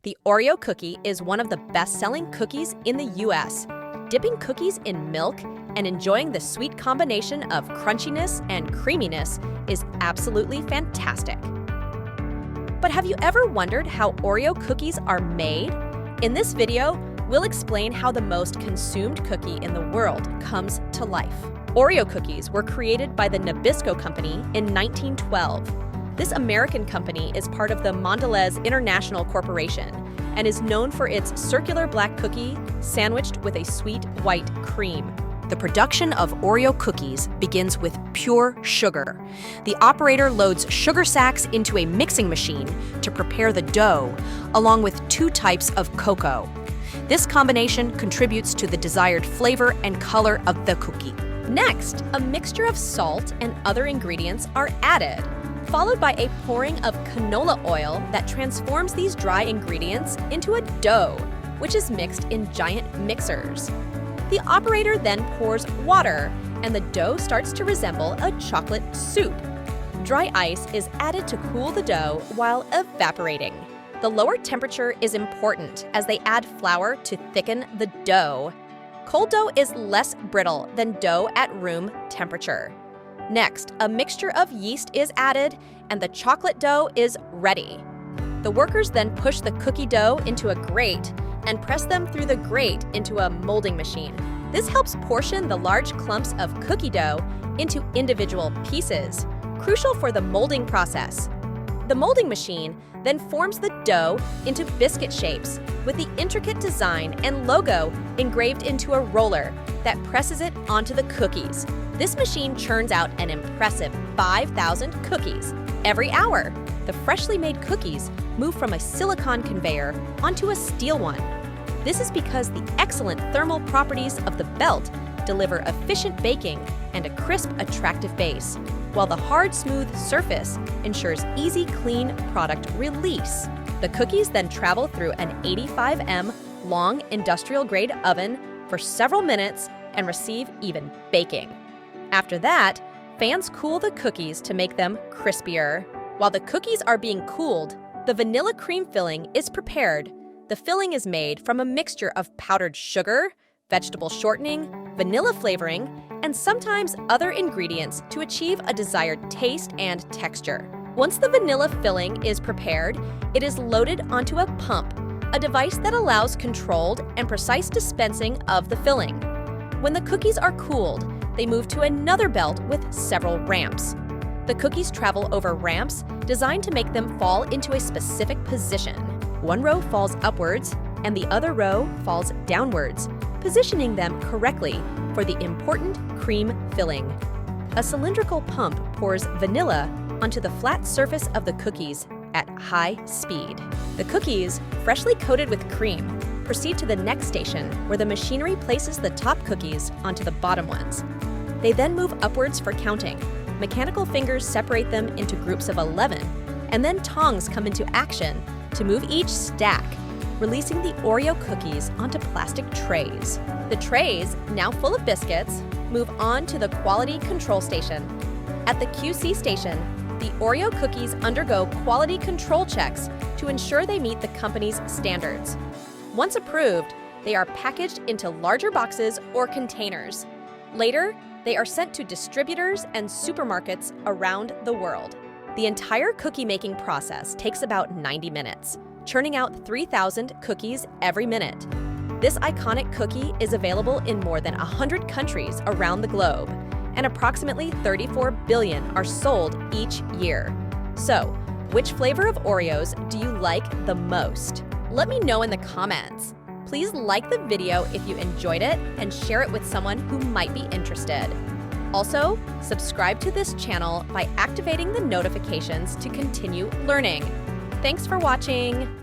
The Oreo cookie is one of the best-selling cookies in the US. Dipping cookies in milk and enjoying the sweet combination of crunchiness and creaminess is absolutely fantastic. But have you ever wondered how Oreo cookies are made? In this video, we'll explain how the most consumed cookie in the world comes to life. Oreo cookies were created by the Nabisco Company in 1912. This American company is part of the Mondelez International Corporation and is known for its circular black cookie sandwiched with a sweet white cream. The production of Oreo cookies begins with pure sugar. The operator loads sugar sacks into a mixing machine to prepare the dough, along with 2 types of cocoa. This combination contributes to the desired flavor and color of the cookie. Next, a mixture of salt and other ingredients are added, followed by a pouring of canola oil that transforms these dry ingredients into a dough, which is mixed in giant mixers. The operator then pours water, and the dough starts to resemble a chocolate soup. Dry ice is added to cool the dough while evaporating. The lower temperature is important as they add flour to thicken the dough. Cold dough is less brittle than dough at room temperature. Next, a mixture of yeast is added, and the chocolate dough is ready. The workers then push the cookie dough into a grate and press them through the grate into a molding machine. This helps portion the large clumps of cookie dough into individual pieces, crucial for the molding process. The molding machine then forms the dough into biscuit shapes with the intricate design and logo engraved into a roller that presses it onto the cookies. This machine churns out an impressive 5,000 cookies every hour. The freshly made cookies move from a silicone conveyor onto a steel one. This is because the excellent thermal properties of the belt deliver efficient baking and a crisp, attractive base, while the hard, smooth surface ensures easy, clean product release. The cookies then travel through an 85mm long industrial-grade oven for several minutes and receive even baking. After that, fans cool the cookies to make them crispier. While the cookies are being cooled, the vanilla cream filling is prepared. The filling is made from a mixture of powdered sugar, vegetable shortening, vanilla flavoring, and sometimes other ingredients to achieve a desired taste and texture. Once the vanilla filling is prepared, it is loaded onto a pump, a device that allows controlled and precise dispensing of the filling. When the cookies are cooled, they move to another belt with several ramps. The cookies travel over ramps designed to make them fall into a specific position. One row falls upwards, and the other row falls downwards, positioning them correctly for the important cream filling. A cylindrical pump pours vanilla onto the flat surface of the cookies at high speed. The cookies, freshly coated with cream, proceed to the next station where the machinery places the top cookies onto the bottom ones. They then move upwards for counting. Mechanical fingers separate them into groups of 11, and then tongs come into action to move each stack, releasing the Oreo cookies onto plastic trays. The trays, now full of biscuits, move on to the quality control station. At the QC station, the Oreo cookies undergo quality control checks to ensure they meet the company's standards. Once approved, they are packaged into larger boxes or containers. Later, they are sent to distributors and supermarkets around the world. The entire cookie-making process takes about 90 minutes, churning out 3,000 cookies every minute. This iconic cookie is available in more than 100 countries around the globe, and approximately 34 billion are sold each year. So, which flavor of Oreos do you like the most? Let me know in the comments. Please like the video if you enjoyed it and share it with someone who might be interested. Also, subscribe to this channel by activating the notifications to continue learning. Thanks for watching.